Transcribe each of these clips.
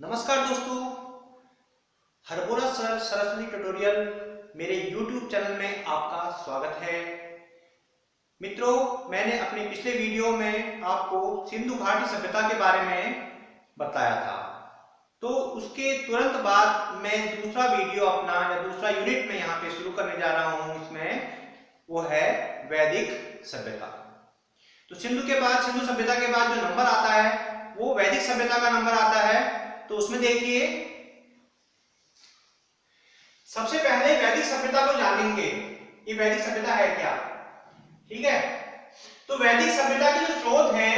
नमस्कार दोस्तों, Harbora sir Saraswati tutorial मेरे YouTube चैनल में आपका स्वागत है। मित्रों, मैंने अपने पिछले वीडियो में आपको सिंधु घाटी सभ्यता के बारे में बताया था, तो उसके तुरंत बाद मैं दूसरा वीडियो अपना या दूसरा यूनिट में यहाँ पे शुरू करने जा रहा हूँ। इसमें वो है वैदिक सभ्यता। तो सिंधु सभ्यता के बाद जो नंबर आता है वो वैदिक सभ्यता का नंबर आता है। तो उसमें देखिए, सबसे पहले वैदिक सभ्यता को जानेंगे, ये वैदिक सभ्यता है क्या। ठीक है, तो वैदिक सभ्यता के जो स्रोत हैं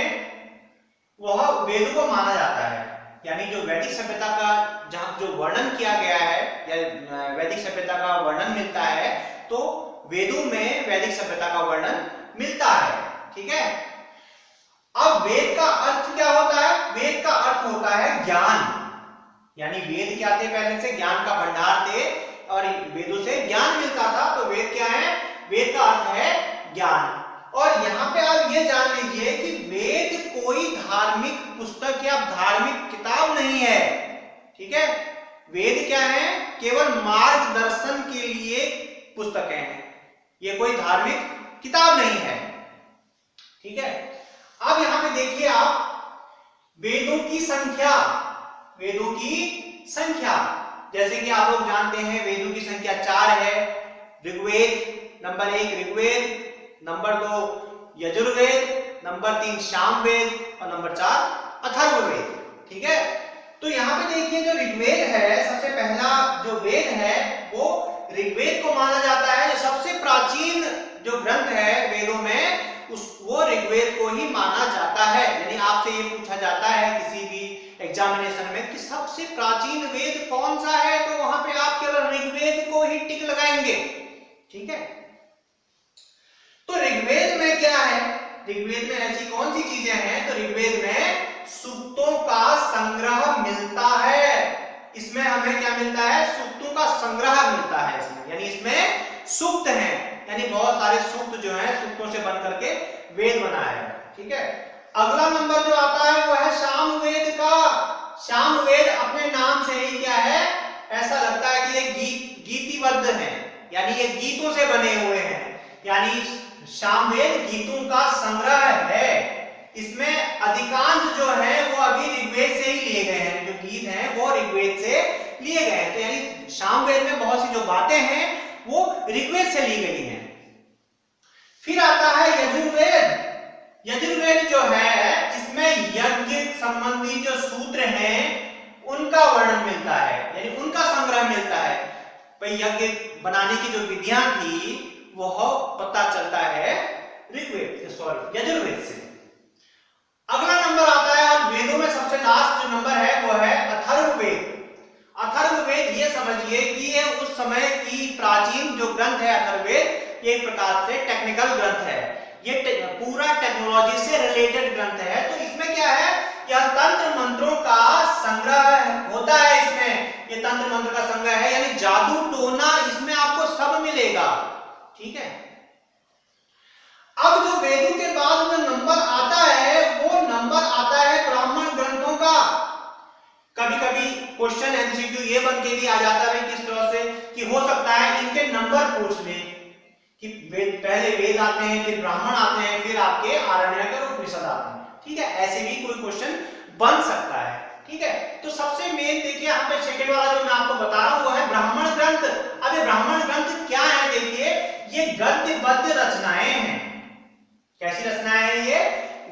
वह वेदों को माना जाता है। यानी जो वैदिक सभ्यता का जहां जो वर्णन किया गया है या वैदिक सभ्यता का वर्णन मिलता है, तो वेदों में वैदिक सभ्यता का वर्णन मिलता है। ठीक है, अब वेद का अर्थ क्या होता है? वेद का अर्थ होता है ज्ञान। यानी वेद क्या थे? पहले से ज्ञान का भंडार थे और वेदों से ज्ञान मिलता था। तो वेद क्या है? वेद का अर्थ है ज्ञान। और यहाँ पे आप ये जान लीजिए कि वेद कोई धार्मिक पुस्तक या धार्मिक किताब नहीं है। ठीक है, वेद क्या है? केवल मार्गदर्शन के लिए पुस्तकें हैं, ये कोई धार्मिक किताब नहीं है। ठीक है, अब यहां पे देखिए आप वेदों की संख्या, वेदों की संख्या जैसे कि आप लोग जानते हैं वेदों की संख्या 4 है। Rigveda number 1 Rigveda, number 2 Yajurveda, number 3 Samaveda और नंबर 4 अथर्ववेद। ठीक है, तो यहाँ पे देखिए जो ऋग्वेद है, सबसे पहला जो वेद है वो ऋग्वेद को माना जाता है। जो सबसे प्राचीन जो ग्रंथ है वेदों में वो ऋग्वेद को ही माना जाता है। यानी आपसे ये पूछा जाता है किसी भी एग्जामिनेशन में कि सबसे प्राचीन वेद कौन सा है, तो वहां पे आप केवल ऋग्वेद को ही टिक लगाएंगे। ठीक है, तो ऋग्वेद में क्या है? ऋग्वेद में ऐसी कौन सी चीजें हैं? तो ऋग्वेद में सूक्तों का संग्रह मिलता है। इसमें हमें क्या मिलता है? सूक्तों का संग्रह मिलता है इसमें। यानी इसमें सूक्त हैं, यानी बहुत सारे सूक्त जो हैं सूक्तों से बन करके वेद बना है। ठीक है, अगला नंबर जो आता है वो है सामवेद का। सामवेद अपने नाम से ही क्या है? ऐसा लगता है कि ये गीतिबद्ध है, यानी ये गीतों से बने हुए हैं। यानी सामवेद गीतों का संग्रह है। इसमें अधिकांश जो है वो अभी ऋग्वेद से ही लिए गए हैं। जो गीत हैं वो ऋग्वेद से लिए गए हैं। तो यानी सामवेद में बहुत सी जो बातें हैं वो ऋग्वेद से ली गई हैं। फिर आता है यजुर्वेद। यजुर्वेद जो है इसमें यज्ञ संबंधी जो सूत्र हैं उनका वर्णन मिलता है, यानी उनका संग्रह मिलता है। भाई यज्ञ बनाने की जो विधियां थी वह पता चलता है यजुर्वेद से। अगला नंबर आता है, और वेदों में सबसे लास्ट जो नंबर है वो है अथर्ववेद। अथर्ववेद ये समझिए कि ये उस समय की प्राचीन जो ग्रंथ है अथर्ववेद, ये एक प्रकार से टेक्निकल ग्रंथ है। ये पूरा टेक्नोलॉजी से रिलेटेड ग्रंथ है। तो इसमें क्या है? यह तंत्र मंत्रों का संग्रह होता है। इसमें ये तंत्र मंत्र का संग्रह है, यानी जादू टोना इसमें आपको सब मिलेगा। ठीक है, अब जो वेदों के बाद जो नंबर आता है वो नंबर आता है ब्राह्मण ग्रंथों का। कभी कभी क्वेश्चन एमसीक्यू ये बन के भी आ जाता है किस तरह से कि हो सकता है इनके नंबर पूछ ले कि पहले वेद आते हैं, फिर ब्राह्मण आते हैं, फिर आपके आरण्यक और उपनिषद आते हैं। ठीक है, ऐसे भी कोई क्वेश्चन बन सकता है। ठीक है, तो सबसे मेन देखिए यहाँ पे सेकंड वाला जो मैं आपको बता रहा हूं वो है ब्राह्मण ग्रंथ। अब ये ब्राह्मण ग्रंथ क्या है? देखिए, ये गद्य पद्य रचनाएं हैं। कैसी रचनाएं हैं? ये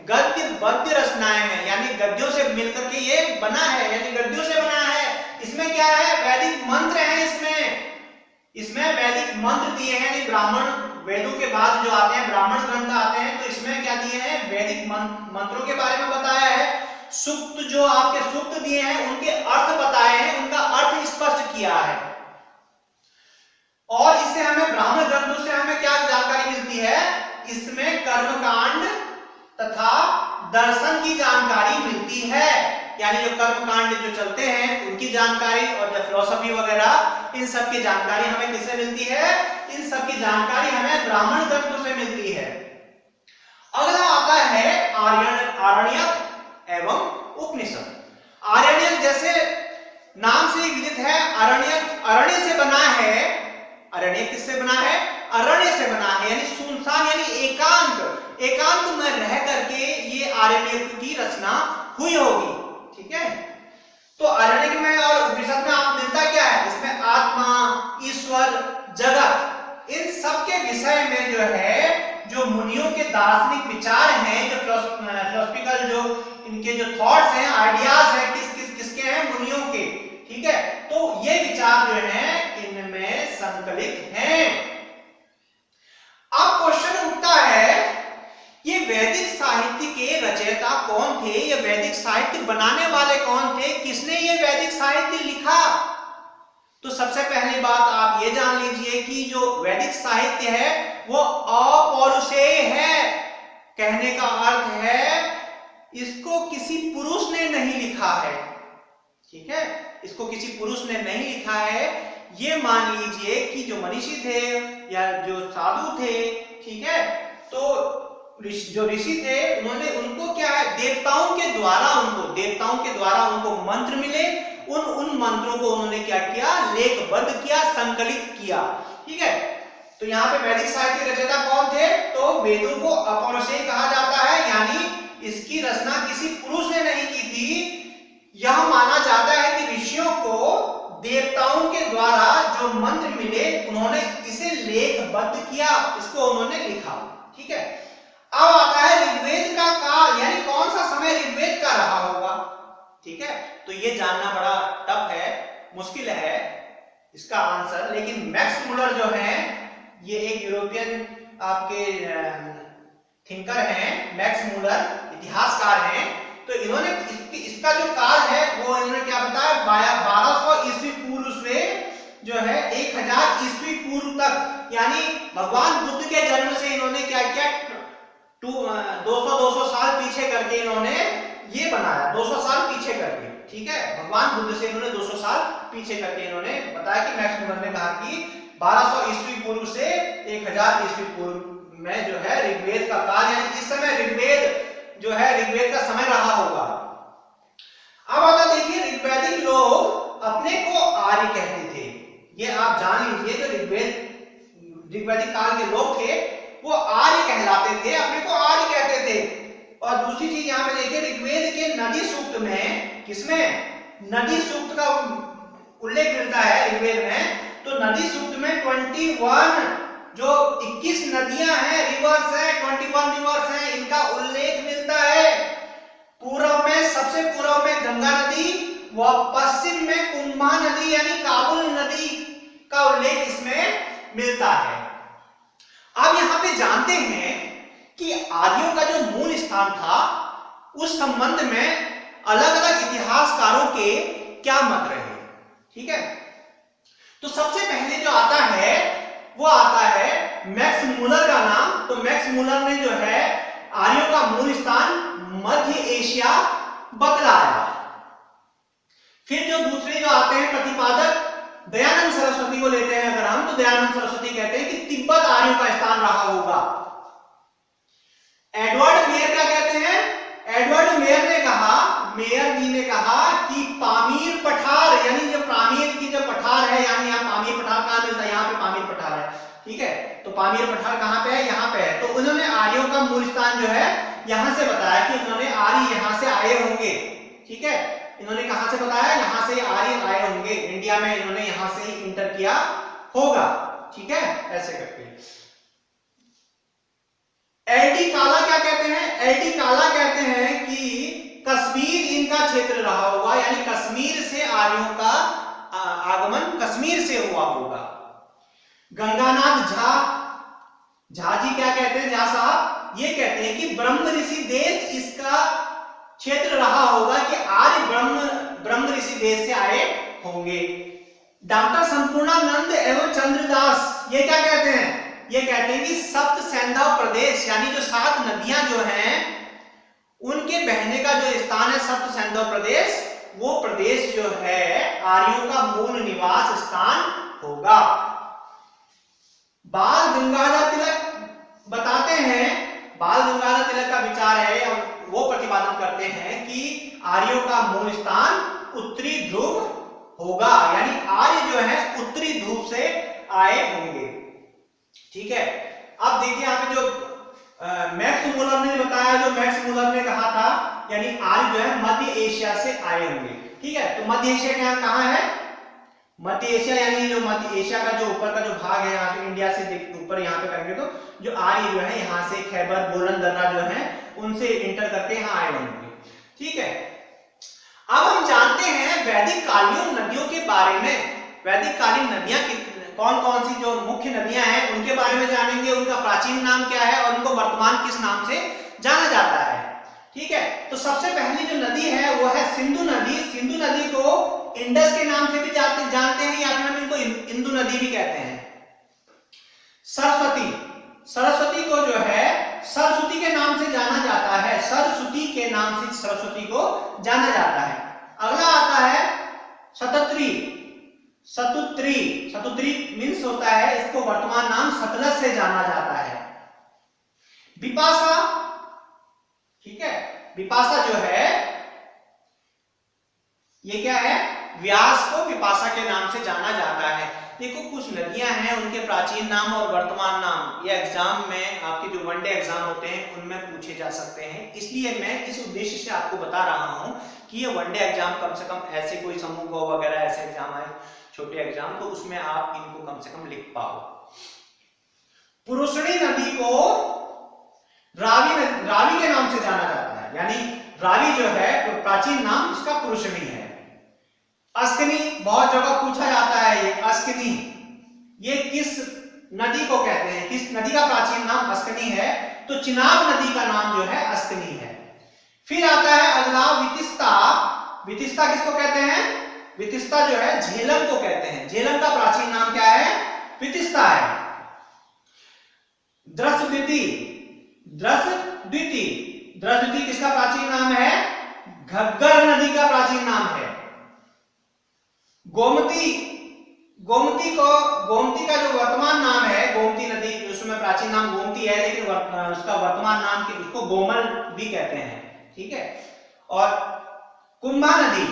गद्य पद्य रचनाएं हैं, यानी गद्यों से मिलकर के ये बना है, यानी गद्यों से बना है। इसमें क्या है? वैदिक मंत्र हैं। इसमें वैदिक मंत्र दिए हैं। यानी ब्राह्मण वेदों के बाद जो आते हैं ब्राह्मण ग्रंथ आते हैं, तो इसमें क्या दिए हैं? वैदिक मंत्रों के बारे में बताया है। सूक्त जो आपके सूक्त दिए हैं उनके अर्थ बताए हैं, उनका अर्थ स्पष्ट किया है। और इससे हमें ब्राह्मण ग्रंथों से हमें क्या जानकारी मिलती है? इसमें कर्मकांड तथा दर्शन की जानकारी मिलती है। यानी जो कर्मकांड जो चलते हैं उनकी जानकारी और जो फिलॉसफी वगैरह इन सब की जानकारी हमें किससे मिलती है? इन सब की जानकारी हमें ब्राह्मण ग्रंथों से मिलती है। अगला आता है आरण्यक एवं उपनिषद। आरण्यक जैसे नाम से विदित है। अरण्य, अरण्य से बना है। अरण्य किससे बना है? अरण्य से बना है, यानी सुनसान, यानी एकांत, एकांत में रह करके ये आरण्य की रचना हुई होगी। ठीक है, तो अरण्य में और उपनिषद में आप मिलता क्या है? इसमें आत्मा, ईश्वर, जगत, इन सब के विषय में जो है, जो मुनियों के दार्शनिक विचार हैं, जो फिलोसॉफिकल जो इनके जो थॉट्स हैं, आइडियाज हैं, किसके हैं? मुनियों के। ठीक है, तो ये विचार जो है इनमें संकलित हैं। अब क्वेश्चन उठता है, ये वैदिक साहित्य के रचयिता कौन थे? ये वैदिक साहित्य बनाने वाले कौन थे? किसने ये वैदिक साहित्य लिखा? तो सबसे पहली बात आप ये जान लीजिए कि जो वैदिक साहित्य है वो अपौरुषेय है। कहने का अर्थ है इसको किसी पुरुष ने नहीं लिखा है। ठीक है, इसको किसी पुरुष ने नहीं लिखा है। ये मान लीजिए कि जो मनीषी थे या जो साधु थे, ठीक है, तो जो ऋषि थे उनको क्या है, देवताओं के द्वारा उनको मंत्र मिले। उन मंत्रों को उन्होंने क्या किया? लेखबद्ध किया, संकलित किया। ठीक है, तो यहाँ पे वैदिक साहित्य रचयिता कौन थे? तो वेदों को अपौरुषेय कहा जाता है, यानी इसकी रचना किसी पुरुष ने नहीं की थी। यह माना जाता है कि ऋषियों को देवताओं के द्वारा जो मंत्र मिले उन्होंने इसे लेखबद्ध किया, इसको उन्होंने लिखा। ठीक है, अब आता है ऋग्वेद का काल, यानी कौन सा समय ऋग्वेद का रहा होगा। ठीक है, तो ये जानना बड़ा टफ है, मुश्किल है इसका आंसर। लेकिन मैक्स मुलर जो है, ये एक यूरोपियन आपके थिंकर हैं, मैक्स मुलर इतिहासकार हैं। तो इन्होंने इसका जो काल है वो इन्होंने क्या बताया? 1200 ईस्वी पूर्व से जो है 1000 ईस्वी पूर्व तक, यानी भगवान बुद्ध के जन्म से इन्होंने क्या किया? 200 साल पीछे करके इन्होंने ये बनाया, 200 साल पीछे करके। ठीक है, भगवान बुद्ध से इन्होंने 200 साल पीछे करके इन्होंने बताया कि मैक्स मुलर ने कहा कि 1200 ईस्वी पूर्व से 1000 ईस्वी पूर्व में जो है ऋग्वेद का काल, यानी इस समय ऋग्वेद जो है ऋग्वेद का समय रहा होगा। अब आता देखिए, ऋग्वैदिक लोग अपने को आर्य कहते थे। ये आप जान लीजिए, जो ऋग्वैदिक काल के लोग थे वो आर्य कहलाते थे, अपने को आर्य कहते थे। और दूसरी चीज यहाँ पे देखिए, ऋग्वेद के नदी सूक्त में, किसमें? नदी सूक्त का उल्लेख मिलता है ऋग्वेद में। तो नदी सूक्त में 21 जो 21 नदियां हैं, रिवर्स है, 21 रिवर्स हैं, इनका उल्लेख मिलता है। पूर्व में, सबसे पूर्व में गंगा नदी व पश्चिम में कुंभा नदी यानी काबुल नदी का उल्लेख इसमें मिलता है। अब यहां पे जानते हैं कि आर्यों का जो मूल स्थान था उस संबंध में अलग अलग इतिहासकारों के क्या मत रहे। ठीक है, तो सबसे पहले जो आता है वो आता है मैक्स मुलर का नाम। तो मैक्स मुलर ने जो है आर्यों का मूल स्थान मध्य एशिया बतलाया। फिर जो दूसरे जो आते हैं प्रतिपादक, दयानंद सरस्वती को लेते हैं अगर हम, तो दयानंद सरस्वती कहते हैं कि तिब्बत आर्यों का स्थान रहा होगा। एडवर्ड मेयर क्या कहते हैं? एडवर्ड मेयर ने कहा, मेयर जी ने कहा कि पामीर पठार, यानी जो पामीर की जो पठार है, यानी यहाँ पामीर पठार कहाँ मिलता है? यहाँ पे पामीर पठार है। ठीक है, तो पामीर पठार कहाँ पे है? यहाँ पे है। तो उन्होंने आर्यों का मूल स्थान जो है यहां से बताया कि उन्होंने आर्य यहां से आए होंगे। ठीक है, इन्होंने कहां से बताया? यहां से आर्य आए होंगे, इंडिया में इन्होंने यहां से ही इंटर किया होगा। ठीक है, ऐसे करके। एलडी काला क्या कहते हैं? एलडी काला कहते हैं कि कश्मीर इनका क्षेत्र रहा होगा, यानी कश्मीर से आर्यों का आगमन कश्मीर से हुआ होगा। गंगानाथ झा जी क्या कहते हैं? झा साहब ये कहते हैं कि ब्रह्म ऋषि देश इसका क्षेत्र रहा होगा, कि आर्य ब्रह्म ऋषि देश से आए होंगे। डॉक्टर संपूर्णानंद एवं चंद्रदास ये क्या कहते हैं? ये कहते हैं कि सप्त सैंधव प्रदेश, यानी जो 7 नदियां जो हैं उनके बहने का जो स्थान है सप्त सैंधव प्रदेश, वो प्रदेश जो है आर्यों का मूल निवास स्थान होगा। बाल गंगाधर तिलक बताते हैं, बाल गंगाधर तिलक का विचार है, वो प्रतिपादन करते हैं कि आर्यों का मूल स्थान उत्तरी ध्रुव होगा, यानी आर्य जो है उत्तरी ध्रुव से आए होंगे। ठीक है, अब देखिए यहाँ पे जो मैक्स मुलर ने बताया, जो मैक्स मुलर ने कहा था यानी आर्य जो है मध्य एशिया से आए होंगे। ठीक है, तो मध्य एशिया का कहाँ है? मध्य एशिया यानी जो मध्य एशिया का जो ऊपर का जो भाग है, यहाँ पे इंडिया से ऊपर यहाँ पे करेंगे तो जो आर्य जो है यहाँ से खैबर बोलन दर्रा जो है उनसे इंटर करके यहाँ आए होंगे। ठीक है, अब हम जानते हैं वैदिक कालीन नदियों के बारे में। वैदिक कालीन नदियां कौन कौन सी जो मुख्य नदियां हैं उनके बारे में जानेंगे, उनका प्राचीन नाम क्या है और उनको वर्तमान किस नाम से जाना जाता है। ठीक है, तो सबसे पहली जो नदी है वो है सिंधु नदी। सिंधु नदी को इंडस के नाम से भी जानते हैं या फिर हम इनको इंदु नदी भी कहते हैं। सरस्वती, सरस्वती को जो है सरस्वती के नाम से जाना जाता है, सरस्वती के नाम से सरस्वती को जाना जाता है। अगला आता है शतत्री, सतुत्री, सतुत्री मीन्स होता है, इसको वर्तमान नाम सतलज से जाना जाता है। विपाशा, ठीक है, विपाशा जो है ये क्या है? व्यास को विपाशा के नाम से जाना जाता है। देखो कुछ नदियां हैं उनके प्राचीन नाम और वर्तमान नाम ये एग्जाम में आपके जो वनडे एग्जाम होते हैं उनमें पूछे जा सकते हैं, इसलिए मैं इस उद्देश्य से आपको बता रहा हूं कि ये वनडे एग्जाम कम से कम ऐसे कोई समूह गो वगैरह ऐसे एग्जाम आए छोटे एग्जाम, तो उसमें आप इनको कम से कम लिख पाओ। पुरुषणी नदी को रावी के नाम से जाना जाता है, यानी रावी जो है तो प्राचीन नाम इसका पुरुषणी है। अस्कनी बहुत जगह पूछा जाता है, ये अस्कनी ये किस नदी को कहते हैं, किस नदी का प्राचीन नाम अस्कनी है? तो चिनाब नदी का नाम जो है अस्कनी है। फिर आता है अगला वितिस्ता। वितिस्ता किसको कहते हैं? वितिस्ता जो है झेलम को कहते हैं। झेलम का प्राचीन नाम क्या है? वितिस्ता है। द्रसद्विति, द्रसद्विति, द्रसद्विति किसका प्राचीन नाम है? घग्गर नदी का प्राचीन नाम है। गोमती, गोमती का जो वर्तमान नाम है, गोमती नदी उसमें प्राचीन नाम गोमती है लेकिन उसका वर्तमान नाम उसको गोमल भी कहते हैं। ठीक है, और कुंभा नदी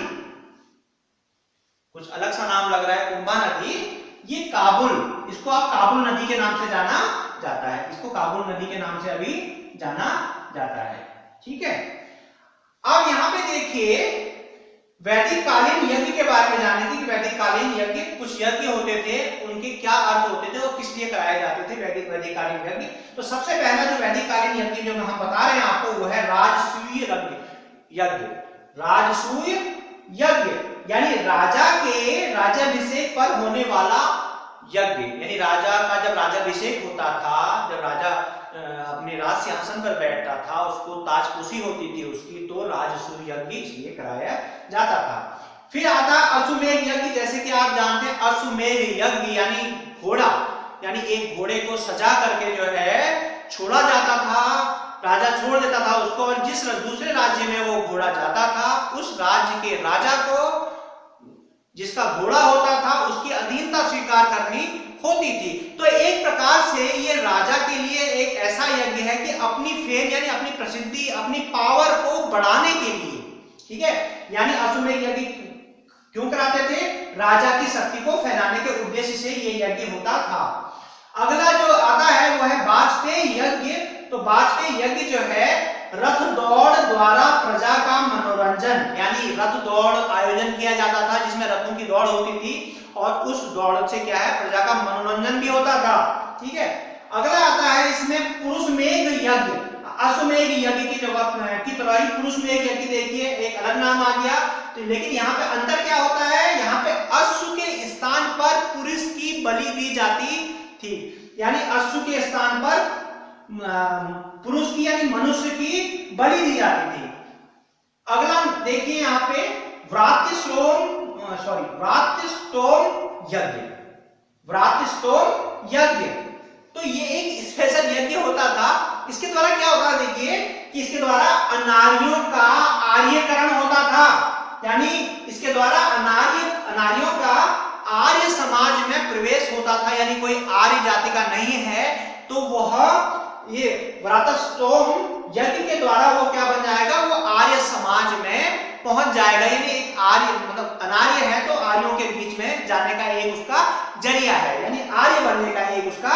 कुछ अलग सा नाम लग रहा है, कुंभा नदी ये काबुल, इसको आप काबुल नदी के नाम से जाना जाता है, इसको काबुल नदी के नाम से अभी जाना जाता है। ठीक है, अब यहां पे देखिए वैदिक कालीन यज्ञ के बारे में जानेंगे कि वैदिक कालीन यज्ञ कुछ यज्ञ होते थे, उनके क्या अर्थ होते थे, वो किस लिए कराए जाते थे वैदिक कालीन यज्ञ। तो सबसे पहला जो वैदिक कालीन यज्ञ जो हम बता रहे हैं आपको वो है राजसूय यज्ञ। राजसूय यज्ञ यानी राजा के राज्याभिषेक पर होने वाला यज्ञ, यानी राजा का जब राज्याभिषेक होता था, जब राजा अपने राज सिंहासन पर बैठता था, उसको ताजपोशी होती थी उसकी, तो राजसूय यज्ञ इसलिए कराया जाता था। फिर आता अश्वमेध यज्ञ, जैसे कि आप जानते हैं अश्वमेध यज्ञ यानी घोड़ा, यानी एक घोड़े को सजा करके जो है छोड़ा जाता था, राजा छोड़ देता था उसको, और जिस दूसरे राज्य में वो घोड़ा जाता था उस राज्य के राजा को जिसका घोड़ा होता था उसकी अधीनता स्वीकार करनी होती थी। तो एक प्रकार से ये राजा के लिए एक ऐसा यज्ञ है कि अपनी फेम यानी अपनी प्रसिद्धि, अपनी पावर को बढ़ाने के लिए, ठीक है, यानी अश्वमेध यज्ञ क्यों कराते थे? राजा की शक्ति को फैलाने के उद्देश्य से ये यज्ञ होता था। अगला जो आता है वो है वाजपेयी यज्ञ। तो वाजपेयी यज्ञ जो है रथ दौड़ द्वारा प्रजा का मनोरंजन, यानी रथ दौड़ आयोजन किया जाता था जिसमें रथों की दौड़ होती थी और उस दौड़ से क्या है प्रजा का मनोरंजन भी होता था। ठीक है, अगला आता है इसमें पुरुष मेघ यज्ञ। अश्वमेध यज्ञ की जगह की तरह ही पुरुष मेघ यज्ञ देखिए एक अलग नाम आ गया, तो लेकिन यहाँ पे अंतर क्या होता है? यहाँ पे अश्व के स्थान पर पुरुष की बलि दी जाती थी, यानी अश्व के स्थान पर पुरुष की यानी मनुष्य की बलि दी जाती थी। अगला देखिए यहाँ पे व्रात्यष्टोम यज्ञ। तो ये एक स्पेशल यज्ञ होता था। इसके द्वारा क्या होता है? देखिए कि इसके द्वारा अनार्यों का आर्यकरण होता था, यानी इसके द्वारा अनार्यों का आर्य समाज में प्रवेश होता था, यानी कोई आर्य जाति का नहीं है तो वह ये व्रात्यष्टोम यज्ञ के द्वारा वो क्या बन जाएगा? वो आर्य समाज में पहुंच जाएगा, यानी एक आर्य मतलब अनार्य है तो आर्यों के बीच में जाने का एक उसका जरिया है, यानी आर्य बनने का एक उसका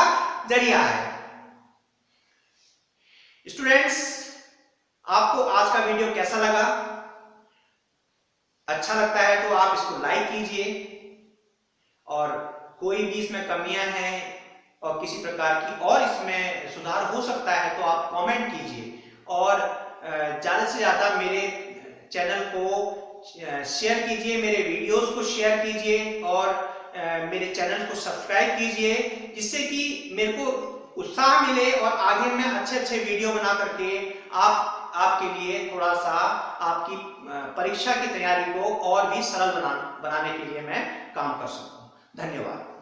जरिया है। स्टूडेंट्स, आपको आज का वीडियो कैसा लगा? अच्छा लगता है तो आप इसको लाइक कीजिए, और कोई भी इसमें कमियां हैं और किसी प्रकार की और इसमें सुधार हो सकता है तो आप कमेंट कीजिए, और ज़्यादा से ज़्यादा मेरे चैनल को शेयर कीजिए, मेरे वीडियोस को शेयर कीजिए, और मेरे चैनल को सब्सक्राइब कीजिए, जिससे कि मेरे को उत्साह मिले और आगे मैं अच्छे अच्छे वीडियो बना करके आपके लिए थोड़ा सा आपकी परीक्षा की तैयारी को और भी सरल बनाने के लिए मैं काम कर सकूं। धन्यवाद।